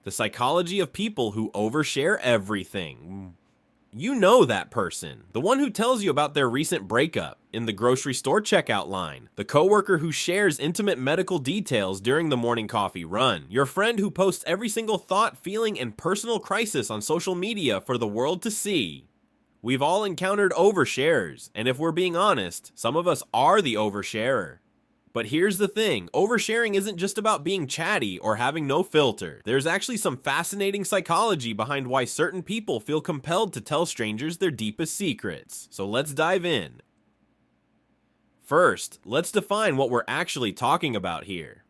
The psychology of people who overshare everything. You know that person, the one who tells you about their recent breakup in the grocery store checkout line, the coworker who shares intimate medical details during the morning coffee run, your friend who posts every single thought, feeling, and personal crisis on social media for the world to see. We've all encountered oversharers, and if we're being honest, some of us are the oversharer. But here's the thing, oversharing isn't just about being chatty or having no filter. There's actually some fascinating psychology behind why certain people feel compelled to tell strangers their deepest secrets. So let's dive in. First, let's define what we're actually talking about here.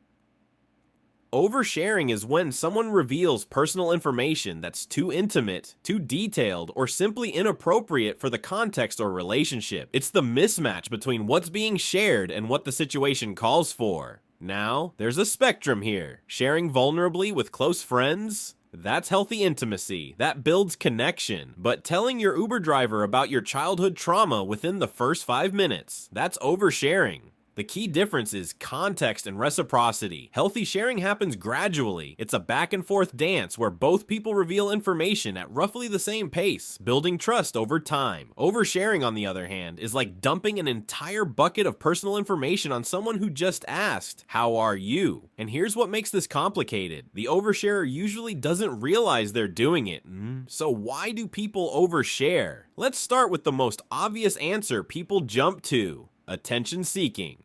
Oversharing is when someone reveals personal information that's too intimate, too detailed, or simply inappropriate for the context or relationship. It's the mismatch between what's being shared and what the situation calls for. Now, there's a spectrum here. Sharing vulnerably with close friends? That's healthy intimacy. That builds connection. But telling your Uber driver about your childhood trauma within the first 5 minutes, that's oversharing. The key difference is context and reciprocity. Healthy sharing happens gradually. It's a back and forth dance where both people reveal information at roughly the same pace, building trust over time. Oversharing, on the other hand, is like dumping an entire bucket of personal information on someone who just asked, "How are you?" And here's what makes this complicated. The oversharer usually doesn't realize they're doing it. So why do people overshare? Let's start with the most obvious answer people jump to: attention seeking.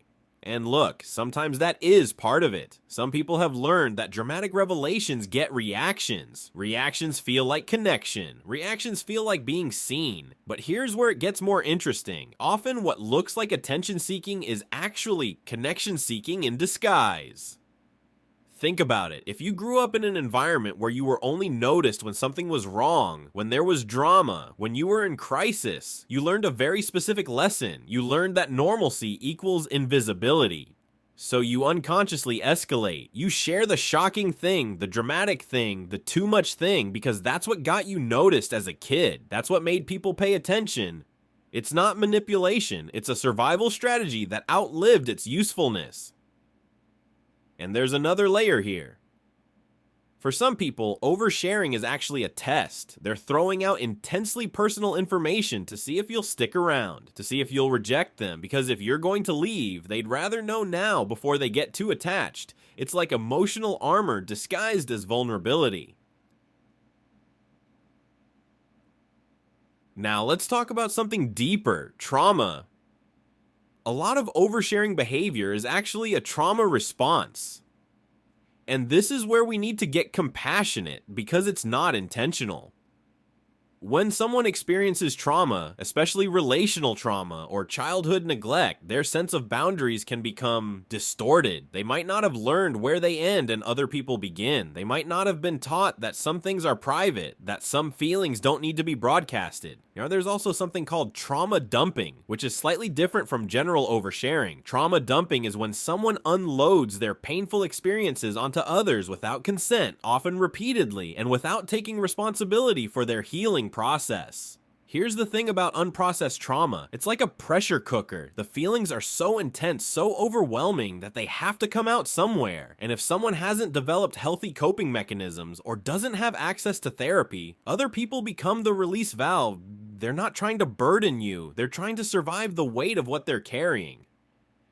And look, sometimes that is part of it. Some people have learned that dramatic revelations get reactions. Reactions feel like connection. Reactions feel like being seen. But here's where it gets more interesting. Often what looks like attention seeking is actually connection seeking in disguise. Think about it. If you grew up in an environment where you were only noticed when something was wrong, when there was drama, when you were in crisis, you learned a very specific lesson. You learned that normalcy equals invisibility. So you unconsciously escalate. You share the shocking thing, the dramatic thing, the too much thing, because that's what got you noticed as a kid. That's what made people pay attention. It's not manipulation. It's a survival strategy that outlived its usefulness. And there's another layer here. For some people, oversharing is actually a test. They're throwing out intensely personal information to see if you'll stick around, to see if you'll reject them, because if you're going to leave, they'd rather know now before they get too attached. It's like emotional armor disguised as vulnerability. Now let's talk about something deeper: trauma. A lot of oversharing behavior is actually a trauma response. And this is where we need to get compassionate, because it's not intentional. When someone experiences trauma, especially relational trauma or childhood neglect, their sense of boundaries can become distorted. They might not have learned where they end and other people begin. They might not have been taught that some things are private, that some feelings don't need to be broadcasted. There's also something called trauma dumping, which is slightly different from general oversharing. Trauma dumping is when someone unloads their painful experiences onto others without consent, often repeatedly, and without taking responsibility for their healing process. Here's the thing about unprocessed trauma. It's like a pressure cooker. The feelings are so intense, so overwhelming that they have to come out somewhere. And if someone hasn't developed healthy coping mechanisms or doesn't have access to therapy, other people become the release valve. They're not trying to burden you. They're trying to survive the weight of what they're carrying.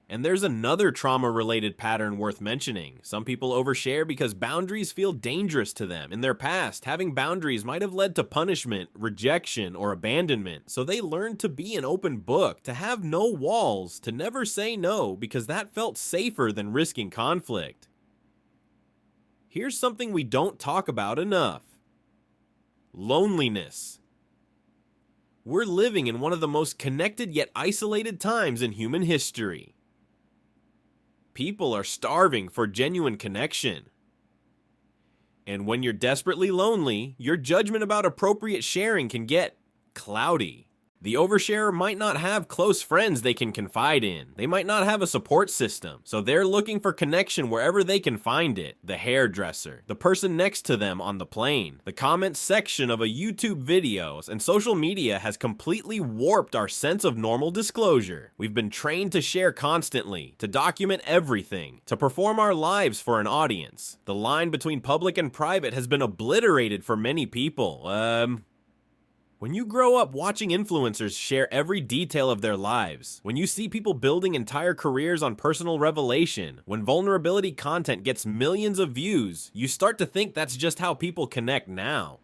And there's another trauma-related pattern worth mentioning. Some people overshare because boundaries feel dangerous to them. In their past, having boundaries might have led to punishment, rejection, or abandonment. So they learned to be an open book, to have no walls, to never say no, because that felt safer than risking conflict. Here's something we don't talk about enough: loneliness. We're living in one of the most connected yet isolated times in human history. People are starving for genuine connection. And when you're desperately lonely, your judgment about appropriate sharing can get cloudy. The oversharer might not have close friends they can confide in. They might not have a support system, so they're looking for connection wherever they can find it. The hairdresser, the person next to them on the plane, the comments section of a YouTube videos, and social media has completely warped our sense of normal disclosure. We've been trained to share constantly, to document everything, to perform our lives for an audience. The line between public and private has been obliterated for many people. When you grow up watching influencers share every detail of their lives, when you see people building entire careers on personal revelation, when vulnerability content gets millions of views, you start to think that's just how people connect now.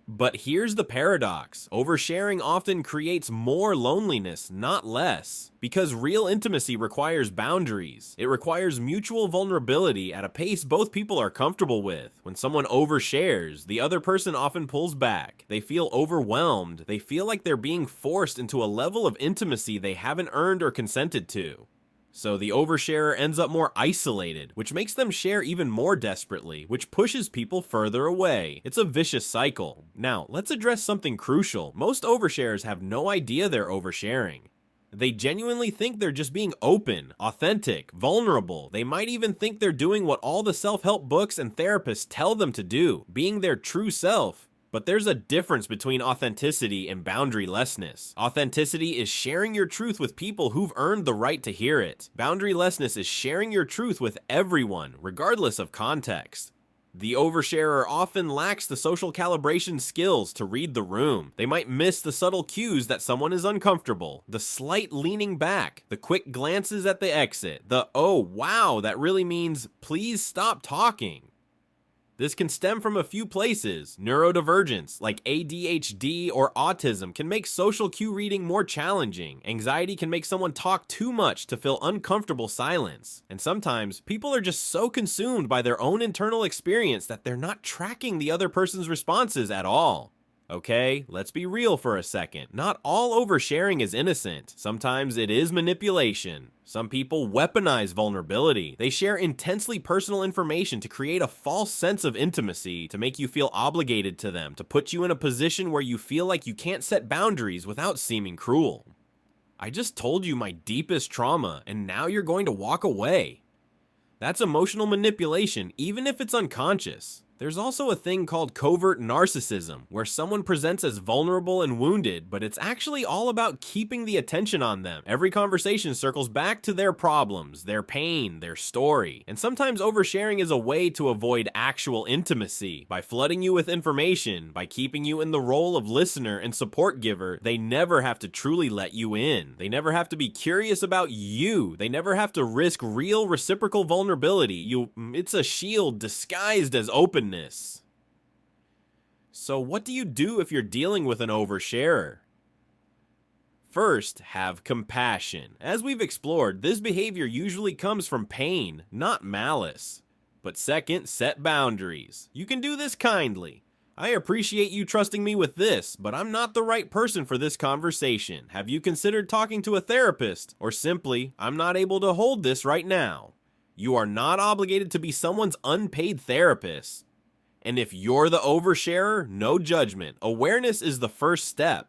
But here's the paradox. Oversharing often creates more loneliness, not less. Because real intimacy requires boundaries. It requires mutual vulnerability at a pace both people are comfortable with. When someone overshares, the other person often pulls back. They feel overwhelmed. They feel like they're being forced into a level of intimacy they haven't earned or consented to. So the oversharer ends up more isolated, which makes them share even more desperately, which pushes people further away. It's a vicious cycle. Now, let's address something crucial. Most oversharers have no idea they're oversharing. They genuinely think they're just being open, authentic, vulnerable. They might even think they're doing what all the self-help books and therapists tell them to do, being their true self. But there's a difference between authenticity and boundarylessness. Authenticity is sharing your truth with people who've earned the right to hear it. Boundarylessness is sharing your truth with everyone, regardless of context. The oversharer often lacks the social calibration skills to read the room. They might miss the subtle cues that someone is uncomfortable, the slight leaning back, the quick glances at the exit, the "oh wow, that really means please stop talking." This can stem from a few places. Neurodivergence, like ADHD or autism, can make social cue reading more challenging. Anxiety can make someone talk too much to fill uncomfortable silence. And sometimes, people are just so consumed by their own internal experience that they're not tracking the other person's responses at all. Okay, let's be real for a second. Not all oversharing is innocent. Sometimes it is manipulation. Some people weaponize vulnerability. They share intensely personal information to create a false sense of intimacy, to make you feel obligated to them, to put you in a position where you feel like you can't set boundaries without seeming cruel. I just told you my deepest trauma, and now you're going to walk away. That's emotional manipulation, even if it's unconscious. There's also a thing called covert narcissism, where someone presents as vulnerable and wounded, but it's actually all about keeping the attention on them. Every conversation circles back to their problems, their pain, their story. And sometimes oversharing is a way to avoid actual intimacy. By flooding you with information, by keeping you in the role of listener and support giver, they never have to truly let you in. They never have to be curious about you. They never have to risk real reciprocal vulnerability. It's a shield disguised as openness. So what do you do if you're dealing with an oversharer? First, have compassion. As we've explored, this behavior usually comes from pain, not malice. But second, set boundaries. You can do this kindly. I appreciate you trusting me with this, but I'm not the right person for this conversation. Have you considered talking to a therapist? Or simply, I'm not able to hold this right now. You are not obligated to be someone's unpaid therapist. And if you're the oversharer, no judgment. Awareness is the first step.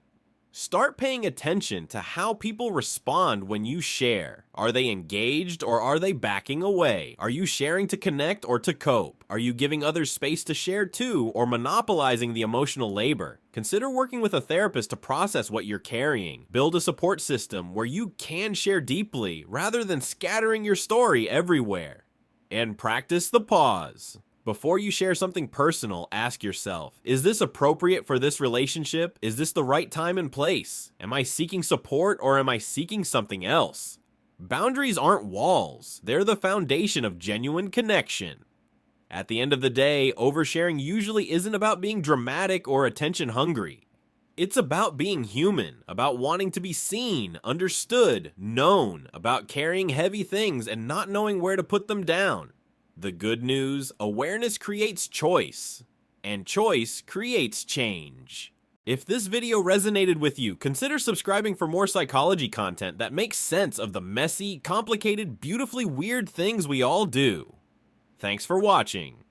Start paying attention to how people respond when you share. Are they engaged or are they backing away? Are you sharing to connect or to cope? Are you giving others space to share too or monopolizing the emotional labor? Consider working with a therapist to process what you're carrying. Build a support system where you can share deeply rather than scattering your story everywhere. And practice the pause. Before you share something personal, ask yourself, is this appropriate for this relationship? Is this the right time and place? Am I seeking support or am I seeking something else? Boundaries aren't walls. They're the foundation of genuine connection. At the end of the day, oversharing usually isn't about being dramatic or attention hungry. It's about being human, about wanting to be seen, understood, known, about carrying heavy things and not knowing where to put them down. The good news, awareness creates choice, and choice creates change. If this video resonated with you, consider subscribing for more psychology content that makes sense of the messy, complicated, beautifully weird things we all do. Thanks for watching.